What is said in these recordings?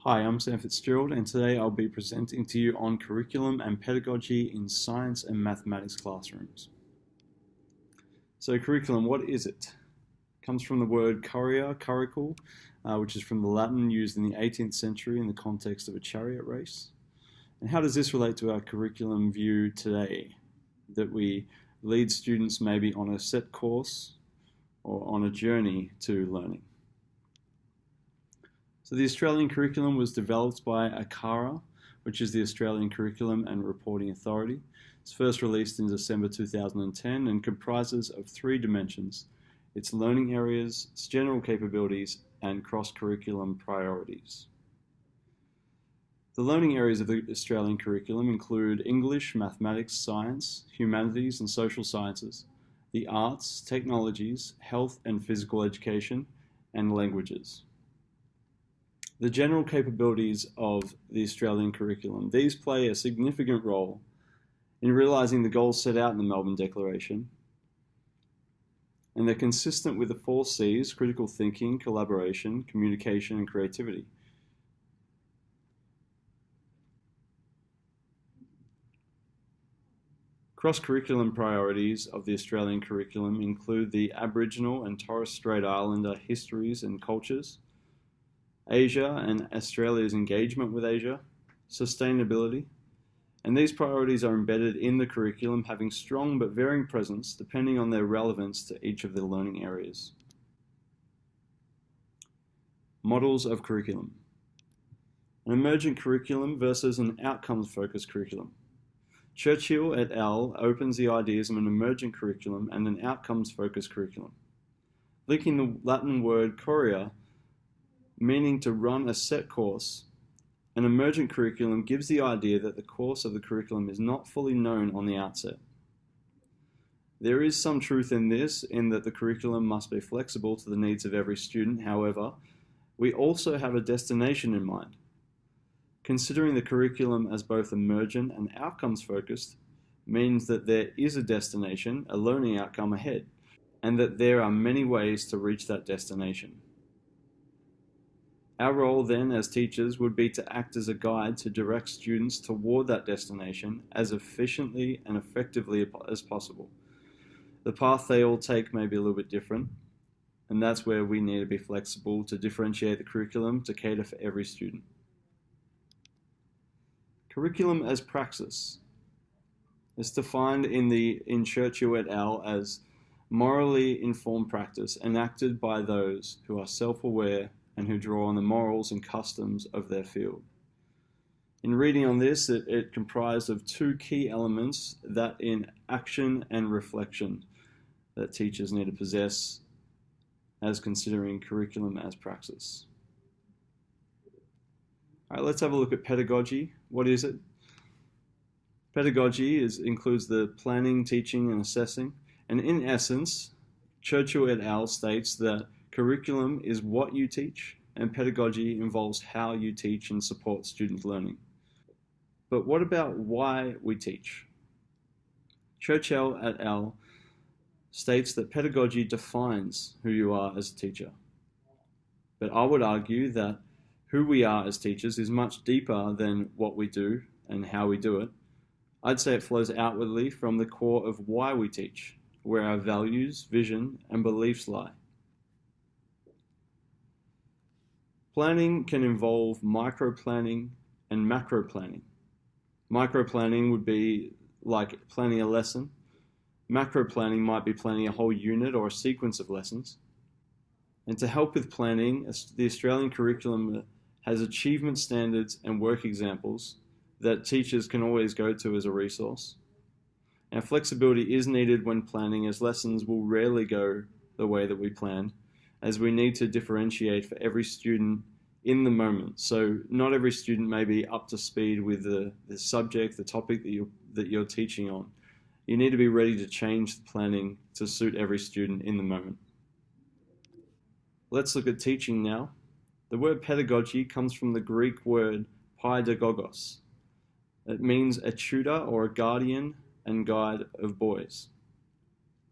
Hi, I'm Sam Fitzgerald, and today I'll be presenting to you on curriculum and pedagogy in science and mathematics classrooms. So curriculum, what is it? It comes from the word curricle, which is from the Latin used in the 18th century in the context of a chariot race. And how does this relate to our curriculum view today? That we lead students maybe on a set course or on a journey to learning. So the Australian curriculum was developed by ACARA, which is the Australian Curriculum and Reporting Authority. It's first released in December 2010 and comprises of three dimensions: its learning areas, its general capabilities, and cross-curriculum priorities. The learning areas of the Australian curriculum include English, mathematics, science, humanities and social sciences, the arts, technologies, health and physical education, and languages. The general capabilities of the Australian curriculum. These play a significant role in realising the goals set out in the Melbourne Declaration, and they're consistent with the 4 C's: critical thinking, collaboration, communication, and creativity. Cross-curriculum priorities of the Australian curriculum include the Aboriginal and Torres Strait Islander histories and cultures, Asia and Australia's engagement with Asia, sustainability, and these priorities are embedded in the curriculum, having strong but varying presence depending on their relevance to each of the learning areas. Models of curriculum. An emergent curriculum versus an outcomes-focused curriculum. Churchill et al. Opens the ideas of an emergent curriculum and an outcomes-focused curriculum. Linking the Latin word chorea, meaning to run a set course, an emergent curriculum gives the idea that the course of the curriculum is not fully known on the outset. There is some truth in this, in that the curriculum must be flexible to the needs of every student. However, we also have a destination in mind. Considering the curriculum as both emergent and outcomes focused means that there is a destination, a learning outcome ahead, and that there are many ways to reach that destination. Our role then as teachers would be to act as a guide to direct students toward that destination as efficiently and effectively as possible. The path they all take may be a little bit different, and that's where we need to be flexible to differentiate the curriculum to cater for every student. Curriculum as praxis is defined in Churchill et al. As morally informed practice enacted by those who are self-aware and who draw on the morals and customs of their field. In reading on this, it comprised of 2 key elements: that in action and reflection that teachers need to possess as considering curriculum as praxis. All right, let's have a look at pedagogy. What is it? Pedagogy includes the planning, teaching, and assessing. And in essence, Churchill et al. States that curriculum is what you teach, and pedagogy involves how you teach and support student learning. But what about why we teach? Churchill et al. States that pedagogy defines who you are as a teacher. But I would argue that who we are as teachers is much deeper than what we do and how we do it. I'd say it flows outwardly from the core of why we teach, where our values, vision, and beliefs lie. Planning can involve micro-planning and macro-planning. Micro-planning would be like planning a lesson. Macro-planning might be planning a whole unit or a sequence of lessons. And to help with planning, the Australian curriculum has achievement standards and work examples that teachers can always go to as a resource. And flexibility is needed when planning, as lessons will rarely go the way that we planned, as we need to differentiate for every student in the moment. So not every student may be up to speed with the subject, the topic that you're teaching on. You need to be ready to change the planning to suit every student in the moment. Let's look at teaching now. The word pedagogy comes from the Greek word paidagogos. It means a tutor or a guardian and guide of boys.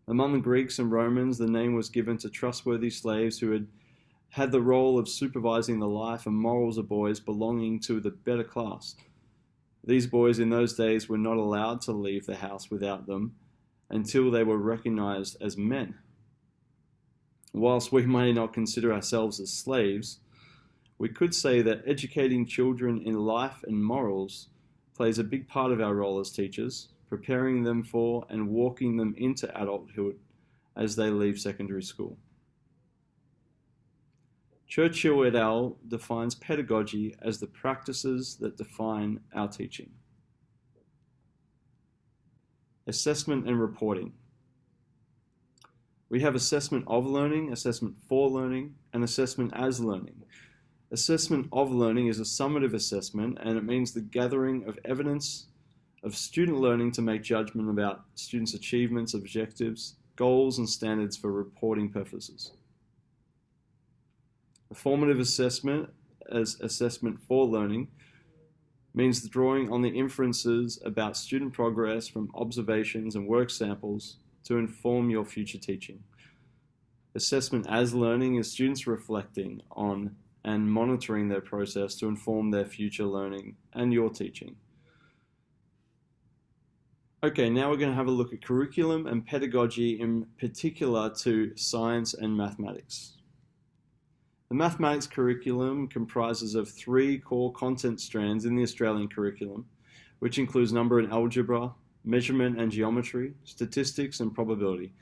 Among the Greeks and Romans, the name was given to trustworthy slaves who had had the role of supervising the life and morals of boys belonging to the better class. These boys in those days were not allowed to leave the house without them until they were recognized as men. Whilst we may not consider ourselves as slaves, we could say that educating children in life and morals plays a big part of our role as teachers, preparing them for and walking them into adulthood as they leave secondary school. Churchill et al. Defines pedagogy as the practices that define our teaching. Assessment and reporting. We have assessment of learning, assessment for learning, and assessment as learning. Assessment of learning is a summative assessment, and it means the gathering of evidence of student learning to make judgment about students' achievements, objectives, goals, and standards for reporting purposes. A formative assessment as assessment for learning means the drawing on the inferences about student progress from observations and work samples to inform your future teaching. Assessment as learning is students reflecting on and monitoring their process to inform their future learning and your teaching. Okay, now we're going to have a look at curriculum and pedagogy in particular to science and mathematics. The mathematics curriculum comprises of 3 core content strands in the Australian curriculum, which includes number and algebra, measurement and geometry, statistics and probability.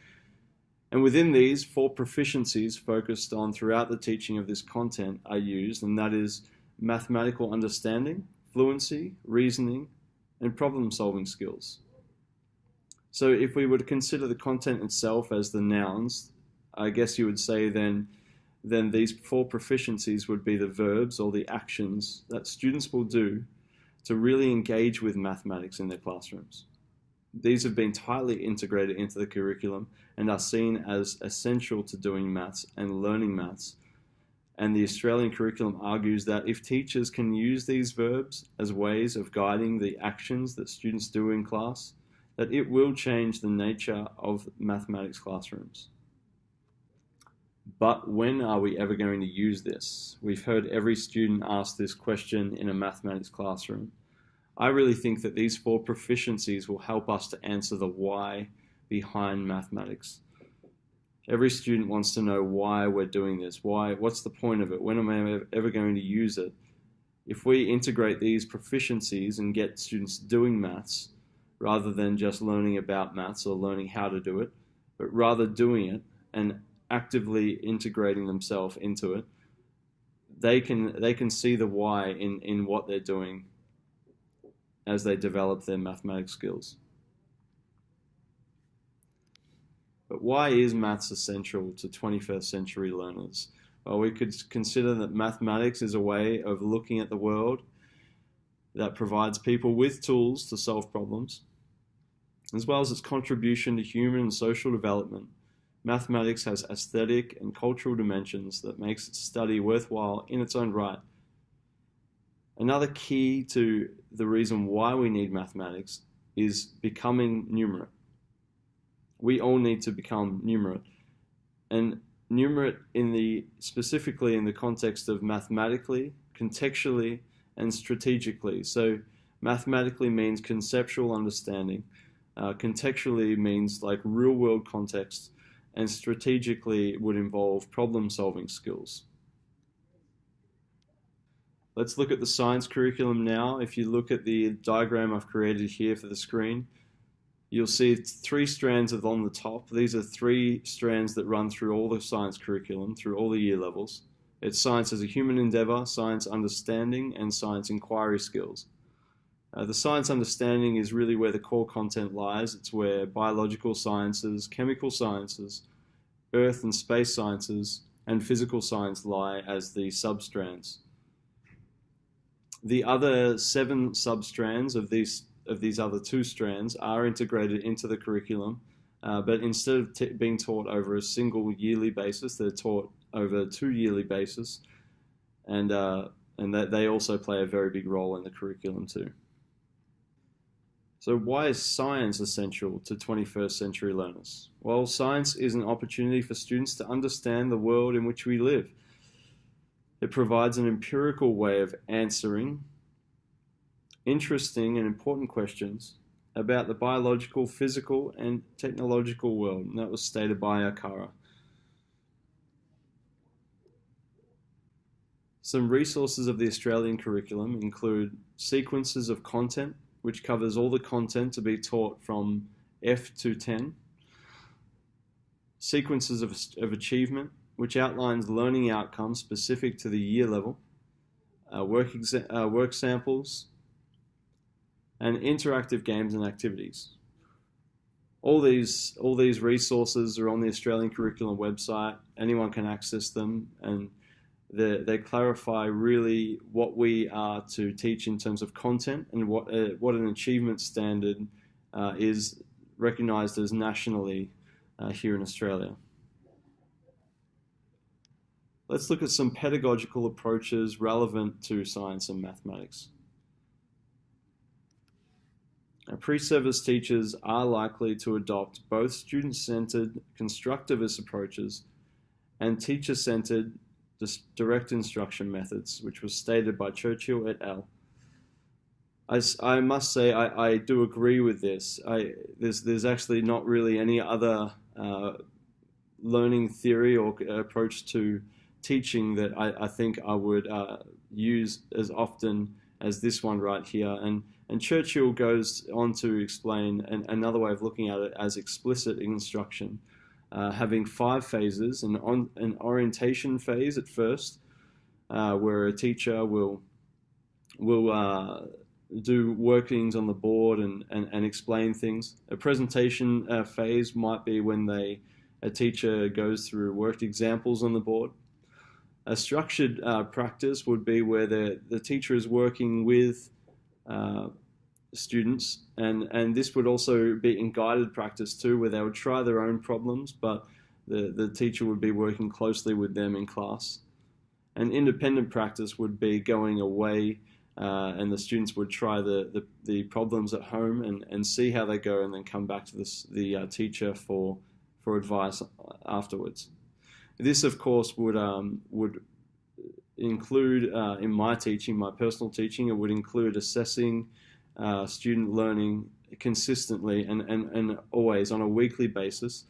And within these, 4 proficiencies focused on throughout the teaching of this content are used, and that is mathematical understanding, fluency, reasoning, and problem-solving skills. So if we were to consider the content itself as the nouns, I guess you would say then these 4 proficiencies would be the verbs or the actions that students will do to really engage with mathematics in their classrooms. These have been tightly integrated into the curriculum and are seen as essential to doing maths and learning maths. And the Australian curriculum argues that if teachers can use these verbs as ways of guiding the actions that students do in class, that it will change the nature of mathematics classrooms. But when are we ever going to use this? We've heard every student ask this question in a mathematics classroom. I really think that these 4 proficiencies will help us to answer the why behind mathematics. Every student wants to know why we're doing this. What's the point of it? When am I ever going to use it? If we integrate these proficiencies and get students doing maths, rather than just learning about maths or learning how to do it, but rather doing it and actively integrating themselves into it, they can see the why in what they're doing as they develop their mathematics skills. But why is maths essential to 21st century learners? Well, we could consider that mathematics is a way of looking at the world that provides people with tools to solve problems, as well as its contribution to human and social development. Mathematics has aesthetic and cultural dimensions that makes its study worthwhile in its own right. Another key to the reason why we need mathematics is becoming numerate. We all need to become numerate. And numerate specifically in the context of mathematically, contextually, and strategically. So mathematically means conceptual understanding. Contextually means like real world context, and strategically would involve problem solving skills. Let's look at the science curriculum now. If you look at the diagram I've created here for the screen, you'll see 3 strands on the top. These are 3 strands that run through all the science curriculum, through all the year levels. It's science as a human endeavor, science understanding, and science inquiry skills. The science understanding is really where the core content lies. It's where biological sciences, chemical sciences, earth and space sciences, and physical science lie as the substrands. The other 7 substrands of these other 2 strands are integrated into the curriculum, but instead of being taught over a single yearly basis, they're taught over a 2 yearly basis, and that they also play a very big role in the curriculum too. So why is science essential to 21st century learners? Well, science is an opportunity for students to understand the world in which we live. It provides an empirical way of answering interesting and important questions about the biological, physical, and technological world, and that was stated by Akara. Some resources of the Australian curriculum include sequences of content, which covers all the content to be taught from F to 10, sequences of achievement, which outlines learning outcomes specific to the year level, work samples, and interactive games and activities. All these resources are on the Australian Curriculum website. Anyone can access them, and they clarify really what we are to teach in terms of content and what an achievement standard is recognised as nationally here in Australia. Let's look at some pedagogical approaches relevant to science and mathematics. Pre-service teachers are likely to adopt both student-centered constructivist approaches and teacher-centered direct instruction methods, which was stated by Churchill et al. I must say I do agree with this. There's actually not really any other learning theory or approach to teaching that I think I would use as often as this one right here. And Churchill goes on to explain another way of looking at it as explicit instruction, having 5 phases: an orientation phase at first, where a teacher will do workings on the board and explain things. A presentation phase might be when a teacher goes through worked examples on the board. A structured practice would be where the teacher is working with students, and this would also be in guided practice too, where they would try their own problems, but the teacher would be working closely with them in class. And independent practice would be going away, and the students would try the problems at home and see how they go, and then come back to the teacher for advice afterwards. This, of course, would include, in my teaching, my personal teaching, it would include assessing student learning consistently and always on a weekly basis.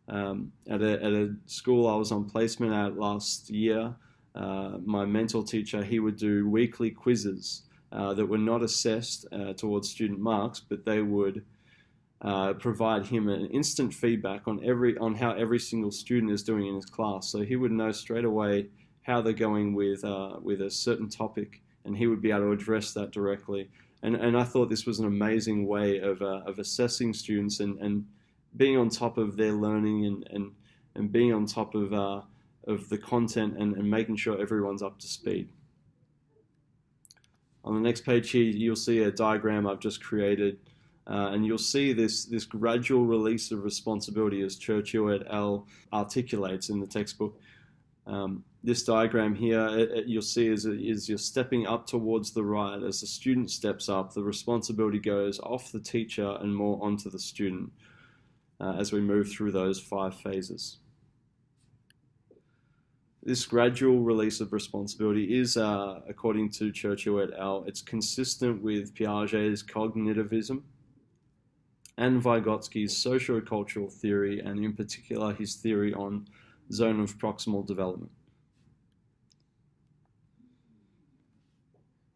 At a school I was on placement at last year, my mentor teacher, he would do weekly quizzes that were not assessed towards student marks, but they would provide him an instant feedback on how every single student is doing in his class. So he would know straight away how they're going with a certain topic, and he would be able to address that directly. And I thought this was an amazing way of assessing students and being on top of their learning and being on top of the content and making sure everyone's up to speed. On the next page here, you'll see a diagram I've just created, and you'll see this gradual release of responsibility as Churchill et al. Articulates in the textbook. This diagram here, you'll see is you're stepping up towards the right. As the student steps up, the responsibility goes off the teacher and more onto the student as we move through those 5 phases. This gradual release of responsibility is, according to Churchill et al., it's consistent with Piaget's cognitivism and Vygotsky's socio-cultural theory, and in particular his theory on zone of proximal development.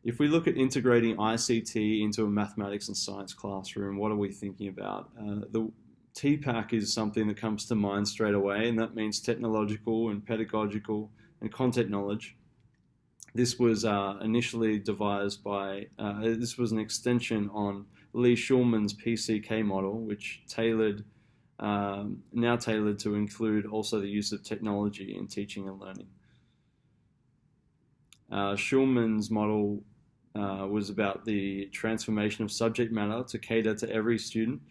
If we look at integrating ICT into a mathematics and science classroom, what are we thinking about? The TPAC is something that comes to mind straight away, and that means technological and pedagogical and content knowledge. This was initially devised by, this was an extension on Lee Schulman's PCK model, which now tailored to include also the use of technology in teaching and learning. Schulman's model was about the transformation of subject matter to cater to every student,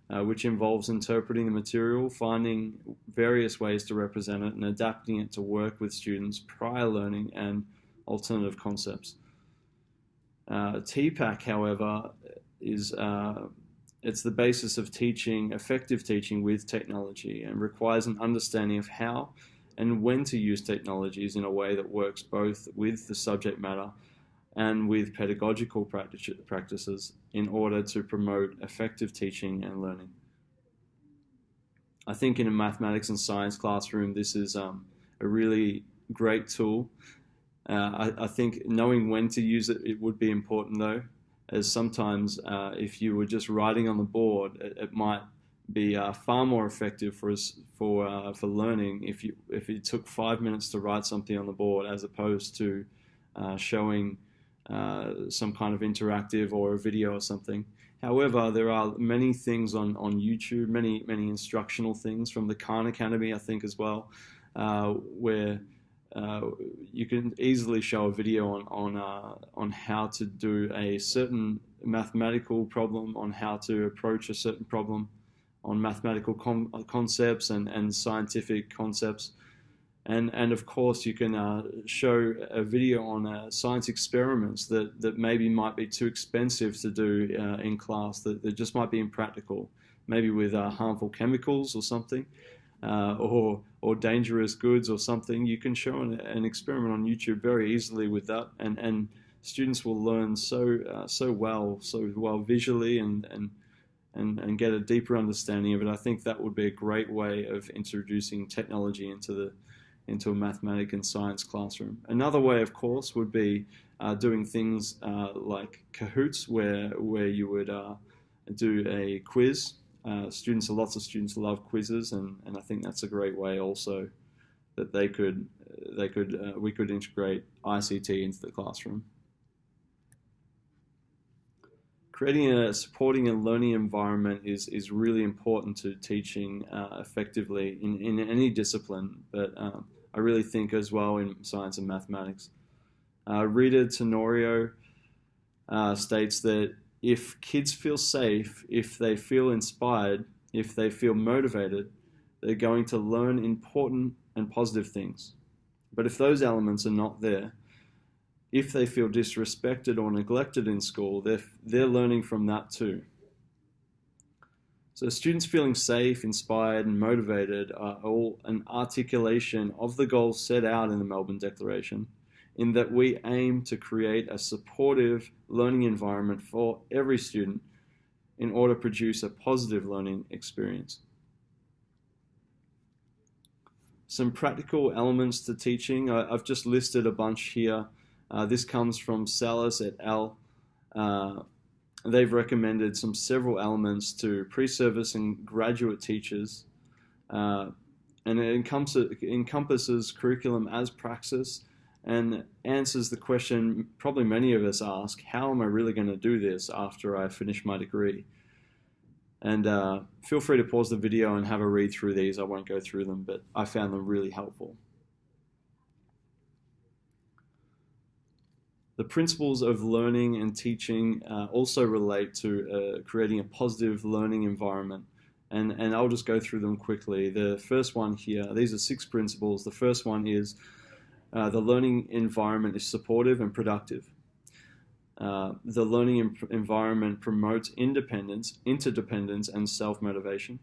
which involves interpreting the material, finding various ways to represent it, and adapting it to work with students' prior learning and alternative concepts. TPAC, however, is it's the basis of teaching, effective teaching with technology, and requires an understanding of how and when to use technologies in a way that works both with the subject matter and with pedagogical practices in order to promote effective teaching and learning. I think in a mathematics and science classroom, this is a really great tool. I think knowing when to use it would be important though, as sometimes if you were just writing on the board, it might be far more effective for learning if it took 5 minutes to write something on the board as opposed to showing some kind of interactive or a video or something. However, there are many things on YouTube, many instructional things from the Khan Academy, I think, as well, where you can easily show a video on how to do a certain mathematical problem, on how to approach a certain problem, on mathematical concepts and scientific concepts. And of course, you can show a video on science experiments that maybe might be too expensive to do in class, that just might be impractical, maybe with harmful chemicals or something, or dangerous goods or something. You can show an experiment on YouTube very easily with that, and students will learn so well visually and get a deeper understanding of it. I think that would be a great way of introducing technology into a mathematics and science classroom. Another way, of course, would be doing things like Kahoots, where you would do a quiz. Lots of students love quizzes, and I think that's a great way also that we could integrate ICT into the classroom. Supporting a learning environment is really important to teaching effectively in any discipline, but I really think as well in science and mathematics. Rita Tenorio states that if kids feel safe, if they feel inspired, if they feel motivated, they're going to learn important and positive things. But if those elements are not there, if they feel disrespected or neglected in school, they're learning from that too. So students feeling safe, inspired, and motivated are all an articulation of the goals set out in the Melbourne Declaration, in that we aim to create a supportive learning environment for every student in order to produce a positive learning experience. Some practical elements to teaching. I've just listed a bunch here. This comes from Salas et al. They've recommended several elements to pre-service and graduate teachers, and it encompasses curriculum as praxis and answers the question probably many of us ask: how am I really going to do this after I finish my degree? And feel free to pause the video and have a read through these. I won't go through them, but I found them really helpful. The principles of learning and teaching also relate to creating a positive learning environment. And I'll just go through them quickly. The first one here, these are 6 principles. The first one is the learning environment is supportive and productive. The learning environment promotes independence, interdependence, and self-motivation.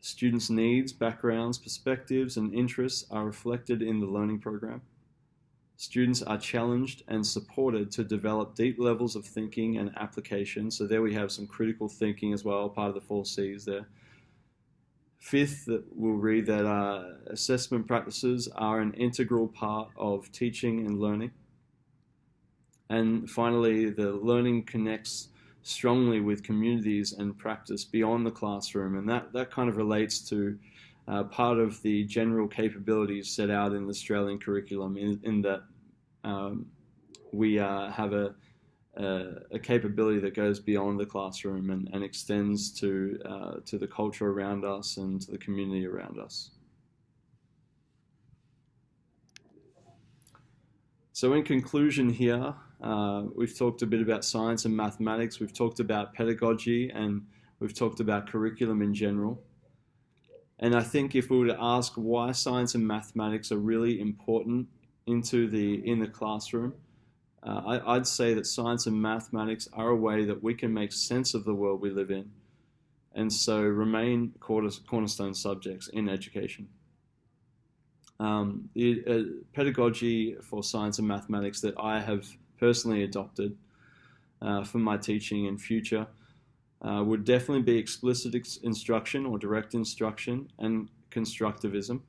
Students' needs, backgrounds, perspectives, and interests are reflected in the learning program. Students are challenged and supported to develop deep levels of thinking and application. So there we have some critical thinking as well, part of the 4 C's there. Fifth, we'll read that assessment practices are an integral part of teaching and learning. And finally, the learning connects strongly with communities and practice beyond the classroom. And that kind of relates to part of the general capabilities set out in the Australian curriculum, in that we have a capability that goes beyond the classroom and extends to the culture around us and to the community around us. So in conclusion here, we've talked a bit about science and mathematics, we've talked about pedagogy, and we've talked about curriculum in general. And I think if we were to ask why science and mathematics are really important in the classroom, I'd say that science and mathematics are a way that we can make sense of the world we live in, and so remain cornerstone subjects in education. The pedagogy for science and mathematics that I have personally adopted for my teaching in future would definitely be explicit instruction or direct instruction and constructivism.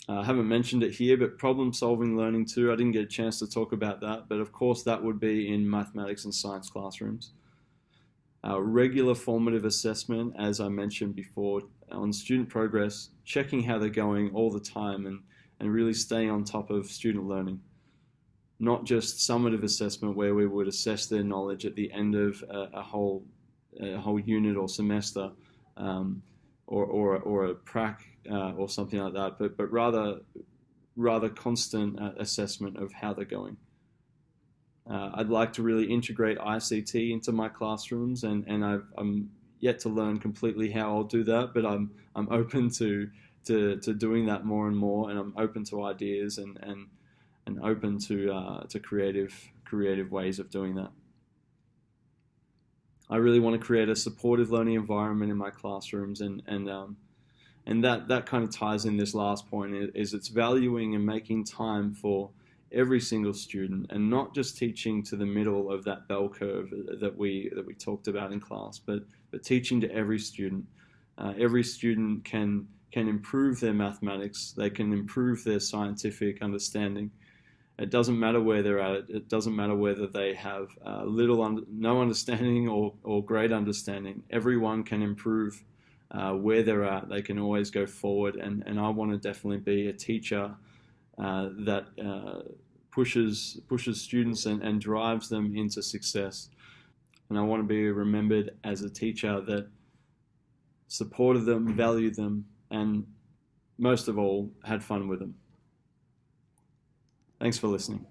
I haven't mentioned it here, but problem-solving learning too. I didn't get a chance to talk about that, but of course that would be in mathematics and science classrooms. Regular formative assessment, as I mentioned before, on student progress, checking how they're going all the time and really staying on top of student learning. Not just summative assessment where we would assess their knowledge at the end of a whole unit or semester, or a prac or something like that, but rather constant assessment of how they're going. I'd like to really integrate ICT into my classrooms, and I'm yet to learn completely how I'll do that, but I'm open to doing that more and more, and I'm open to ideas and open to creative ways of doing that. I really want to create a supportive learning environment in my classrooms, and that kind of ties in this last point, is it's valuing and making time for every single student, and not just teaching to the middle of that bell curve that we talked about in class, but teaching to every student. Every student can improve their mathematics, they can improve their scientific understanding. It doesn't matter where they're at. It doesn't matter whether they have no understanding or great understanding. Everyone can improve where they're at. They can always go forward, and I want to definitely be a teacher that pushes students and drives them into success. And I want to be remembered as a teacher that supported them, valued them, and most of all, had fun with them. Thanks for listening.